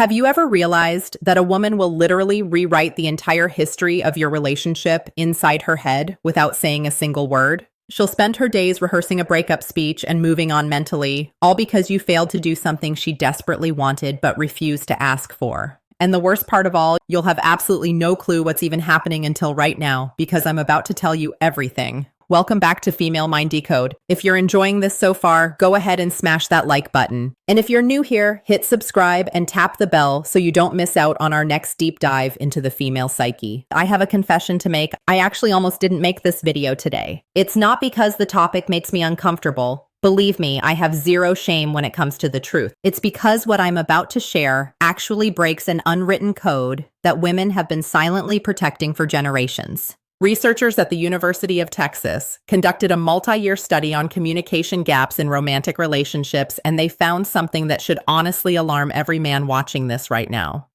Have you ever realized that a woman will literally rewrite the entire history of your relationship inside her head without saying a single word? She'll spend her days rehearsing a breakup speech and moving on mentally, all because you failed to do something she desperately wanted but refused to ask for. And the worst part of all, you'll have absolutely no clue what's even happening until right now, because I'm about to tell you everything. Welcome back to Female Mind Decode. If you're enjoying this so far, go ahead and smash that like button. And if you're new here, hit subscribe and tap the bell so you don't miss out on our next deep dive into the female psyche. I have a confession to make. I actually almost didn't make this video today. It's not because the topic makes me uncomfortable. Believe me, I have zero shame when it comes to the truth. It's because what I'm about to share actually breaks an unwritten code that women have been silently protecting for generations. Researchers at the University of Texas conducted a multi-year study on communication gaps in romantic relationships, and they found something that should honestly alarm every man watching this right now.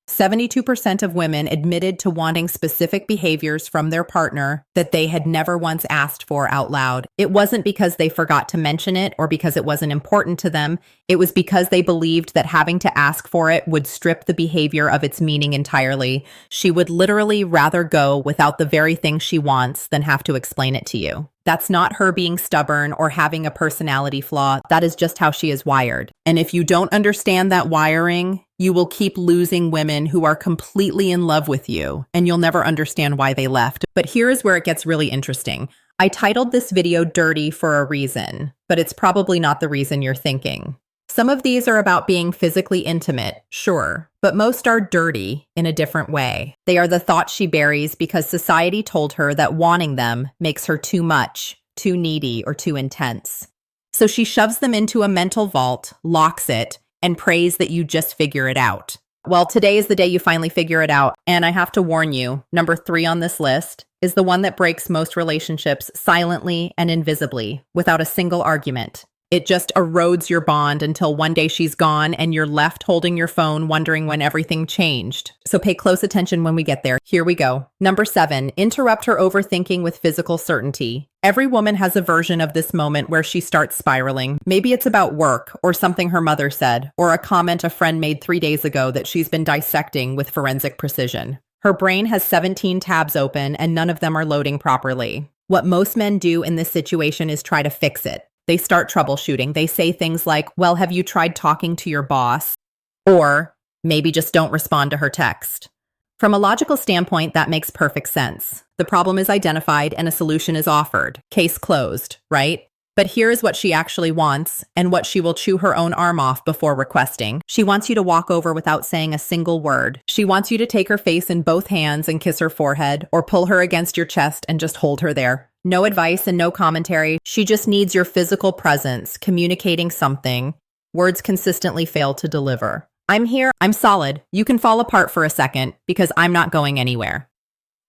72% of women admitted to wanting specific behaviors from their partner that they had never once asked for out loud. It wasn't because they forgot to mention it or because it wasn't important to them. It was because they believed that having to ask for it would strip the behavior of its meaning entirely. She would literally rather go without the very thing she wants than have to explain it to you. That's not her being stubborn or having a personality flaw. That is just how she is wired. And if you don't understand that wiring, you will keep losing women who are completely in love with you, and you'll never understand why they left. But here is where it gets really interesting. I titled this video Dirty for a reason, but it's probably not the reason you're thinking. Some of these are about being physically intimate, sure, but most are dirty in a different way. They are the thoughts she buries because society told her that wanting them makes her too much, too needy, or too intense. So she shoves them into a mental vault, locks it, and prays that you just figure it out. Well, today is the day you finally figure it out, and I have to warn you, number 3 on this list is the one that breaks most relationships silently and invisibly, without a single argument. It just erodes your bond until one day she's gone and you're left holding your phone wondering when everything changed. So pay close attention when we get there. Here we go. Number 7, interrupt her overthinking with physical certainty. Every woman has a version of this moment where she starts spiraling. Maybe it's about work or something her mother said or a comment a friend made 3 days ago that she's been dissecting with forensic precision. Her brain has 17 tabs open and none of them are loading properly. What most men do in this situation is try to fix it. They start troubleshooting. They say things like, well, have you tried talking to your boss? Or maybe just don't respond to her text. From a logical standpoint, that makes perfect sense. The problem is identified and a solution is offered. Case closed, right? But here is what she actually wants and what she will chew her own arm off before requesting. She wants you to walk over without saying a single word. She wants you to take her face in both hands and kiss her forehead, or pull her against your chest and just hold her there. No advice and no commentary. She just needs your physical presence, communicating something words consistently fail to deliver. I'm here, I'm solid. You can fall apart for a second because I'm not going anywhere.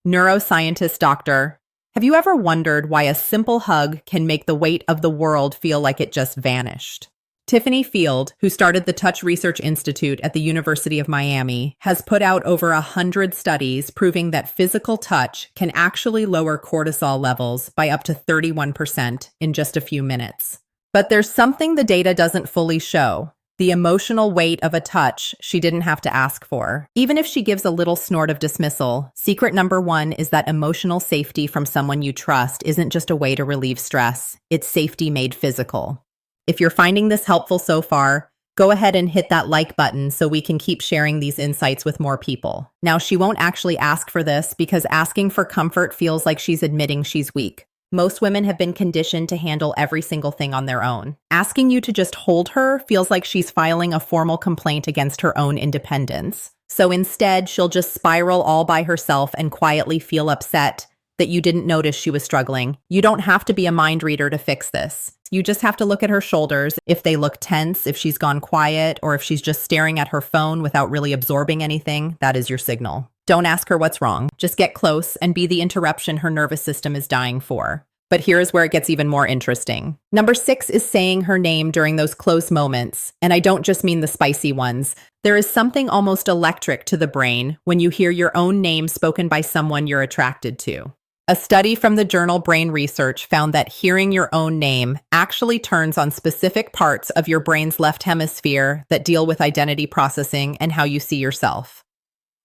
Neuroscientist doctor, have you ever wondered why a simple hug can make the weight of the world feel like it just vanished? Tiffany Field, who started the Touch Research Institute at the University of Miami, has put out over 100 studies proving that physical touch can actually lower cortisol levels by up to 31% in just a few minutes. But there's something the data doesn't fully show: the emotional weight of a touch she didn't have to ask for. Even if she gives a little snort of dismissal, secret number 1 is that emotional safety from someone you trust isn't just a way to relieve stress. It's safety made physical. If you're finding this helpful so far, go ahead and hit that like button so we can keep sharing these insights with more people. Now, she won't actually ask for this because asking for comfort feels like she's admitting she's weak. Most women have been conditioned to handle every single thing on their own. Asking you to just hold her feels like she's filing a formal complaint against her own independence. So instead, she'll just spiral all by herself and quietly feel upset that you didn't notice she was struggling. You don't have to be a mind reader to fix this. You just have to look at her shoulders. If they look tense, if she's gone quiet, or if she's just staring at her phone without really absorbing anything, that is your signal. Don't ask her what's wrong. Just get close and be the interruption her nervous system is dying for. But here's where it gets even more interesting. Number 6 is saying her name during those close moments. And I don't just mean the spicy ones. There is something almost electric to the brain when you hear your own name spoken by someone you're attracted to. A study from the journal Brain Research found that hearing your own name actually turns on specific parts of your brain's left hemisphere that deal with identity processing and how you see yourself.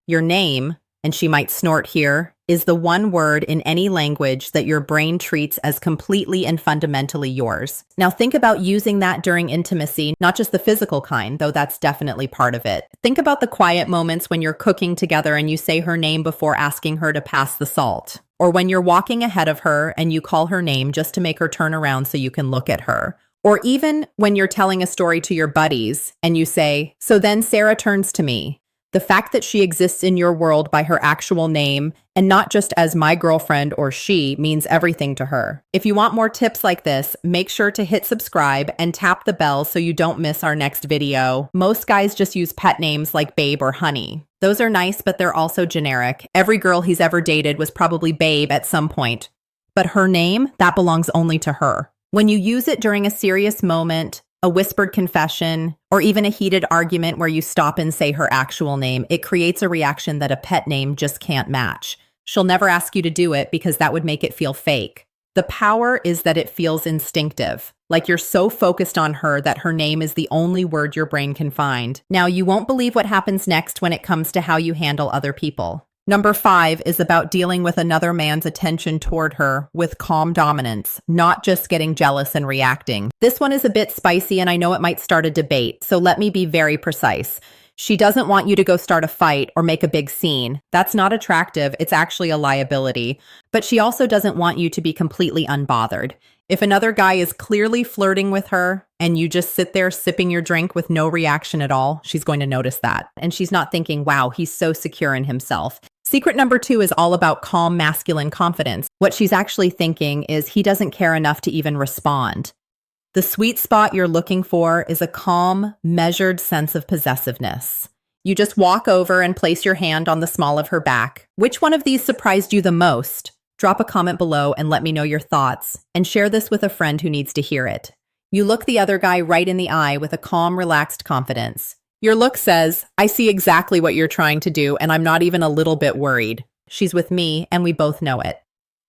Your name, and she might snort here, is the one word in any language that your brain treats as completely and fundamentally yours. Now think about using that during intimacy, not just the physical kind, though that's definitely part of it. Think about the quiet moments when you're cooking together and you say her name before asking her to pass the salt. Or when you're walking ahead of her and you call her name just to make her turn around so you can look at her. Or even when you're telling a story to your buddies and you say, "So then Sarah turns to me." The fact that she exists in your world by her actual name and not just as my girlfriend or she means everything to her. If you want more tips like this, make sure to hit subscribe and tap the bell so you don't miss our next video. Most guys just use pet names like Babe or Honey. Those are nice, but they're also generic. Every girl he's ever dated was probably Babe at some point. But her name, that belongs only to her. When you use it during a serious moment, a whispered confession, or even a heated argument where you stop and say her actual name, it creates a reaction that a pet name just can't match. She'll never ask you to do it because that would make it feel fake. The power is that it feels instinctive, like you're so focused on her that her name is the only word your brain can find. Now, you won't believe what happens next when it comes to how you handle other people. Number 5 is about dealing with another man's attention toward her with calm dominance, not just getting jealous and reacting. This one is a bit spicy and I know it might start a debate, so let me be very precise. She doesn't want you to go start a fight or make a big scene. That's not attractive, it's actually a liability. But she also doesn't want you to be completely unbothered. If another guy is clearly flirting with her and you just sit there sipping your drink with no reaction at all, she's going to notice that. And she's not thinking, wow, he's so secure in himself. Secret number 2 is all about calm masculine confidence. What she's actually thinking is he doesn't care enough to even respond. The sweet spot you're looking for is a calm, measured sense of possessiveness. You just walk over and place your hand on the small of her back. Which one of these surprised you the most? Drop a comment below and let me know your thoughts, and share this with a friend who needs to hear it. You look the other guy right in the eye with a calm, relaxed confidence. Your look says, I see exactly what you're trying to do, and I'm not even a little bit worried. She's with me, and we both know it.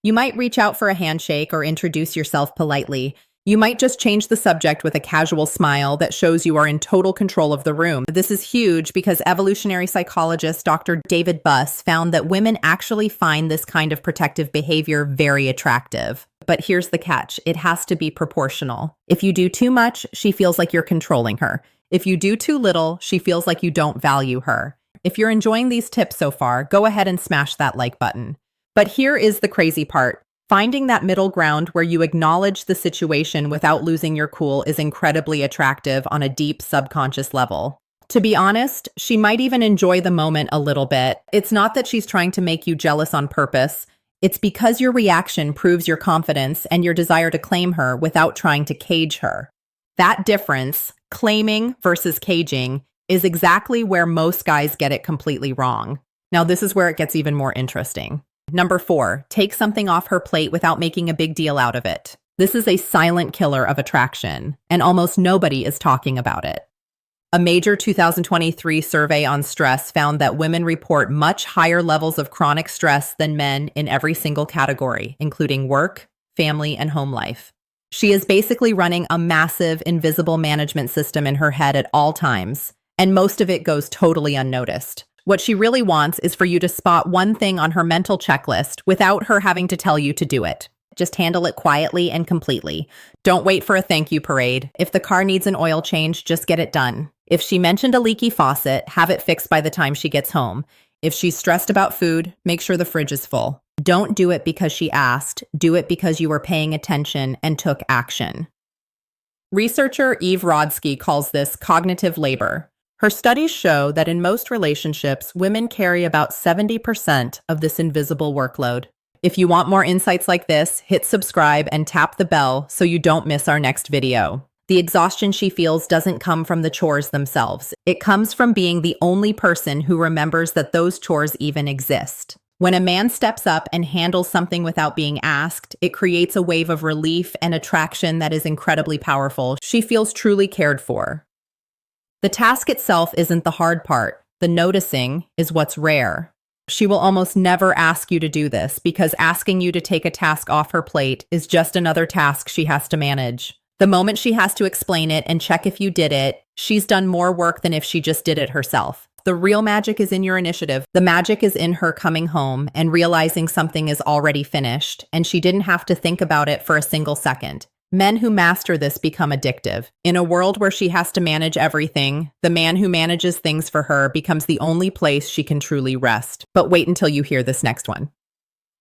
You might reach out for a handshake or introduce yourself politely. You might just change the subject with a casual smile that shows you are in total control of the room. This is huge because evolutionary psychologist Dr. David Buss found that women actually find this kind of protective behavior very attractive. But here's the catch. It has to be proportional. If you do too much, she feels like you're controlling her. If you do too little, she feels like you don't value her. If you're enjoying these tips so far, go ahead and smash that like button. But here is the crazy part. Finding that middle ground where you acknowledge the situation without losing your cool is incredibly attractive on a deep subconscious level. To be honest, she might even enjoy the moment a little bit. It's not that she's trying to make you jealous on purpose. It's because your reaction proves your confidence and your desire to claim her without trying to cage her. That difference, claiming versus caging, is exactly where most guys get it completely wrong. Now, this is where it gets even more interesting. Number 4, take something off her plate without making a big deal out of it. This is a silent killer of attraction, and almost nobody is talking about it. A major 2023 survey on stress found that women report much higher levels of chronic stress than men in every single category, including work, family, and home life. She is basically running a massive, invisible management system in her head at all times, and most of it goes totally unnoticed. What she really wants is for you to spot one thing on her mental checklist without her having to tell you to do it. Just handle it quietly and completely. Don't wait for a thank you parade. If the car needs an oil change, just get it done. If she mentioned a leaky faucet, have it fixed by the time she gets home. If she's stressed about food, make sure the fridge is full. Don't do it because she asked. Do it because you were paying attention and took action. Researcher Eve Rodsky calls this cognitive labor. Her studies show that in most relationships, women carry about 70% of this invisible workload. If you want more insights like this, hit subscribe and tap the bell so you don't miss our next video. The exhaustion she feels doesn't come from the chores themselves. It comes from being the only person who remembers that those chores even exist. When a man steps up and handles something without being asked, it creates a wave of relief and attraction that is incredibly powerful. She feels truly cared for. The task itself isn't the hard part. The noticing is what's rare. She will almost never ask you to do this because asking you to take a task off her plate is just another task she has to manage. The moment she has to explain it and check if you did it, she's done more work than if she just did it herself. The real magic is in your initiative. The magic is in her coming home and realizing something is already finished, and she didn't have to think about it for a single second. Men who master this become addictive. In a world where she has to manage everything, the man who manages things for her becomes the only place she can truly rest. But wait until you hear this next one.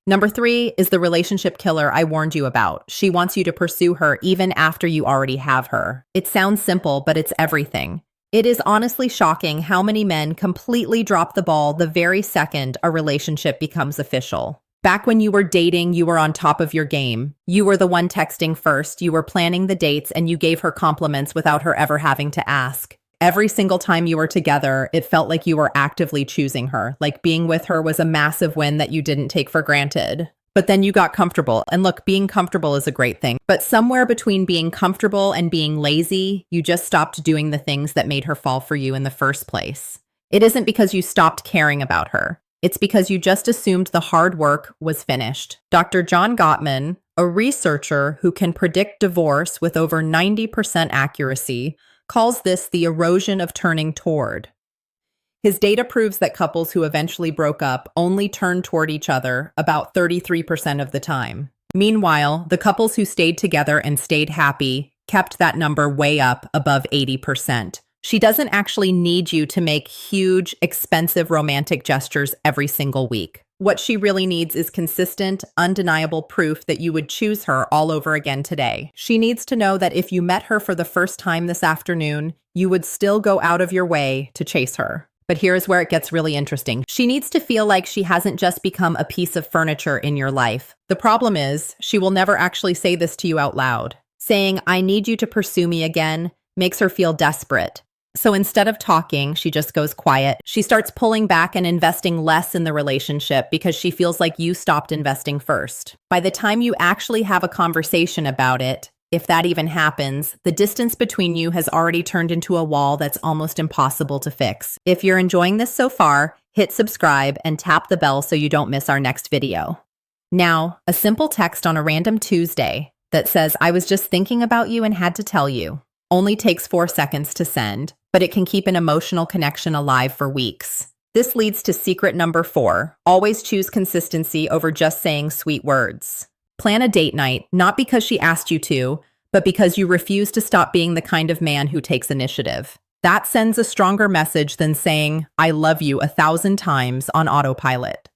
Number 3 is the relationship killer I warned you about. She wants you to pursue her even after you already have her. It sounds simple, but it's everything. It is honestly shocking how many men completely drop the ball the very second a relationship becomes official. Back when you were dating, you were on top of your game. You were the one texting first, you were planning the dates, and you gave her compliments without her ever having to ask. Every single time you were together, it felt like you were actively choosing her, like being with her was a massive win that you didn't take for granted. But then you got comfortable, and look, being comfortable is a great thing. But somewhere between being comfortable and being lazy, you just stopped doing the things that made her fall for you in the first place. It isn't because you stopped caring about her. It's because you just assumed the hard work was finished. Dr. John Gottman, a researcher who can predict divorce with over 90% accuracy, calls this the erosion of turning toward. His data proves that couples who eventually broke up only turned toward each other about 33% of the time. Meanwhile, the couples who stayed together and stayed happy kept that number way up above 80%. She doesn't actually need you to make huge, expensive romantic gestures every single week. What she really needs is consistent, undeniable proof that you would choose her all over again today. She needs to know that if you met her for the first time this afternoon, you would still go out of your way to chase her. But here's where it gets really interesting. She needs to feel like she hasn't just become a piece of furniture in your life. The problem is, she will never actually say this to you out loud. Saying, "I need you to pursue me again," makes her feel desperate. So instead of talking, she just goes quiet. She starts pulling back and investing less in the relationship because she feels like you stopped investing first. By the time you actually have a conversation about it, if that even happens, the distance between you has already turned into a wall that's almost impossible to fix. If you're enjoying this so far, hit subscribe and tap the bell so you don't miss our next video. Now, a simple text on a random Tuesday that says, "I was just thinking about you and had to tell you," only takes 4 seconds to send, but it can keep an emotional connection alive for weeks. This leads to secret number 4. Always choose consistency over just saying sweet words. Plan a date night, not because she asked you to, but because you refuse to stop being the kind of man who takes initiative. That sends a stronger message than saying, "I love you" 1,000 times on autopilot.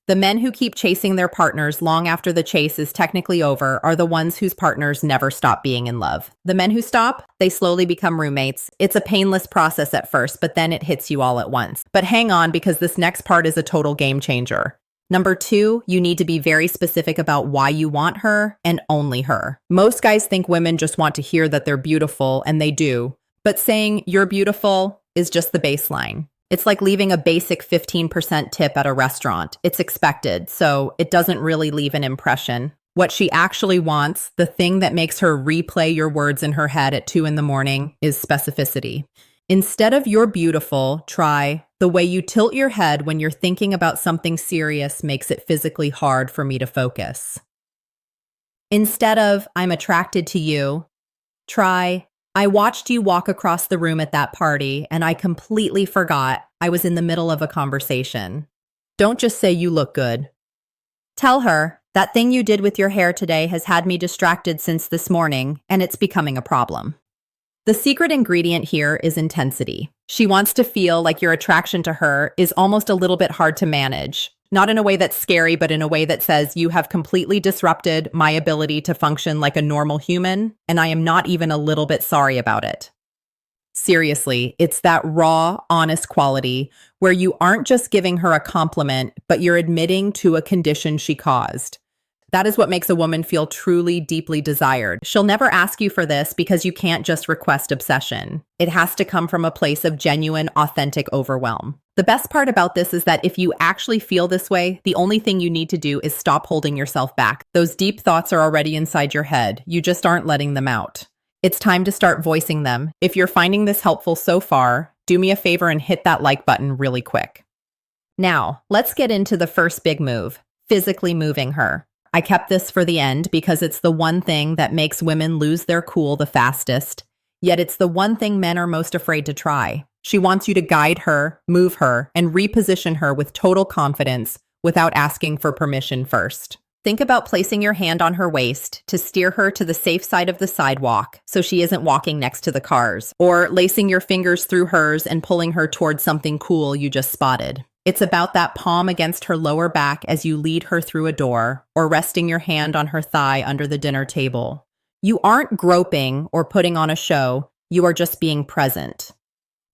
The men who keep chasing their partners long after the chase is technically over are the ones whose partners never stop being in love. The men who stop, they slowly become roommates. It's a painless process at first, but then it hits you all at once. But hang on, because this next part is a total game changer. Number 2, you need to be very specific about why you want her and only her. Most guys think women just want to hear that they're beautiful, and they do. But saying "you're beautiful" is just the baseline. It's like leaving a basic 15% tip at a restaurant. It's expected, so it doesn't really leave an impression. What she actually wants, the thing that makes her replay your words in her head at 2 in the morning, is specificity. Instead of "you're beautiful," try "the way you tilt your head when you're thinking about something serious makes it physically hard for me to focus." Instead of "I'm attracted to you," try "I watched you walk across the room at that party, and I completely forgot I was in the middle of a conversation." Don't just say "you look good." Tell her, "That thing you did with your hair today has had me distracted since this morning, and it's becoming a problem." The secret ingredient here is intensity. She wants to feel like your attraction to her is almost a little bit hard to manage. Not in a way that's scary, but in a way that says, "You have completely disrupted my ability to function like a normal human, and I am not even a little bit sorry about it." Seriously, it's that raw, honest quality where you aren't just giving her a compliment, but you're admitting to a condition she caused. That is what makes a woman feel truly, deeply desired. She'll never ask you for this because you can't just request obsession. It has to come from a place of genuine, authentic overwhelm. The best part about this is that if you actually feel this way, the only thing you need to do is stop holding yourself back. Those deep thoughts are already inside your head. You just aren't letting them out. It's time to start voicing them. If you're finding this helpful so far, do me a favor and hit that like button really quick. Now, let's get into the first big move, physically moving her. I kept this for the end because it's the one thing that makes women lose their cool the fastest, yet it's the one thing men are most afraid to try. She wants you to guide her, move her, and reposition her with total confidence without asking for permission first. Think about placing your hand on her waist to steer her to the safe side of the sidewalk so she isn't walking next to the cars, or lacing your fingers through hers and pulling her towards something cool you just spotted. It's about that palm against her lower back as you lead her through a door, or resting your hand on her thigh under the dinner table. You aren't groping or putting on a show, you are just being present.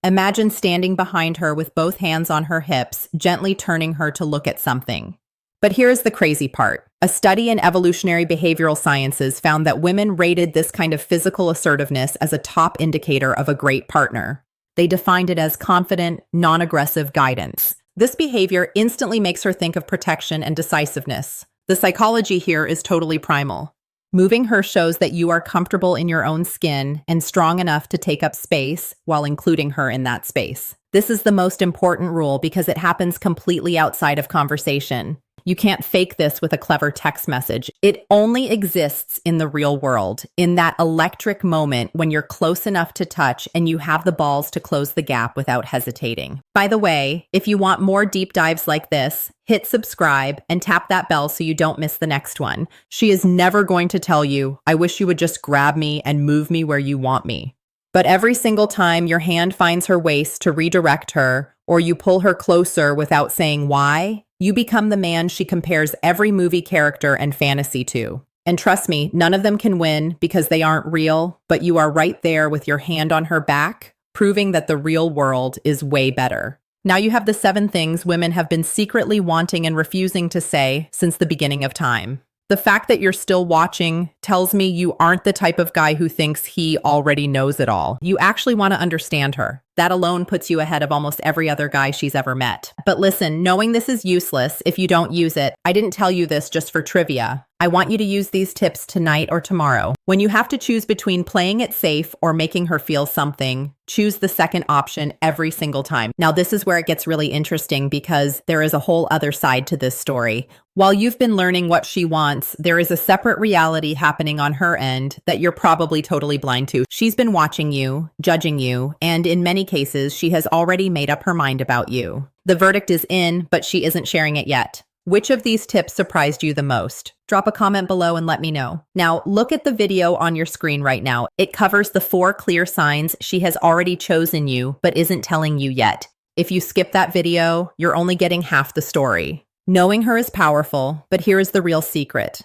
Imagine standing behind her with both hands on her hips, gently turning her to look at something. But here's the crazy part. A study in evolutionary behavioral sciences found that women rated this kind of physical assertiveness as a top indicator of a great partner. They defined it as confident, non-aggressive guidance. This behavior instantly makes her think of protection and decisiveness. The psychology here is totally primal. Moving her shows that you are comfortable in your own skin and strong enough to take up space while including her in that space. This is the most important rule because it happens completely outside of conversation. You can't fake this with a clever text message. It only exists in the real world, in that electric moment when you're close enough to touch and you have the balls to close the gap without hesitating. By the way, if you want more deep dives like this, hit subscribe and tap that bell so you don't miss the next one. She is never going to tell you, I wish you would just grab me and move me where you want me. But every single time your hand finds her waist to redirect her, or you pull her closer without saying why, you become the man she compares every movie character and fantasy to. And trust me, none of them can win because they aren't real, but you are right there with your hand on her back, proving that the real world is way better. Now you have the 7 things women have been secretly wanting and refusing to say since the beginning of time. The fact that you're still watching tells me you aren't the type of guy who thinks he already knows it all. You actually want to understand her. That alone puts you ahead of almost every other guy she's ever met. But listen, knowing this is useless if you don't use it, I didn't tell you this just for trivia. I want you to use these tips tonight or tomorrow. When you have to choose between playing it safe or making her feel something, choose the second option every single time. Now, this is where it gets really interesting because there is a whole other side to this story. While you've been learning what she wants, there is a separate reality happening on her end that you're probably totally blind to. She's been watching you, judging you, and in many cases, she has already made up her mind about you. The verdict is in, but she isn't sharing it yet. Which of these tips surprised you the most? Drop a comment below and let me know. Now, look at the video on your screen right now. It covers the 4 clear signs she has already chosen you, but isn't telling you yet. If you skip that video, you're only getting half the story. Knowing her is powerful, but here is the real secret.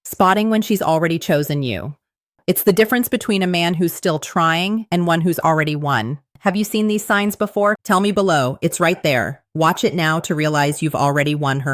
Spotting when she's already chosen you. It's the difference between a man who's still trying and one who's already won. Have you seen these signs before? Tell me below. It's right there. Watch it now to realize you've already won her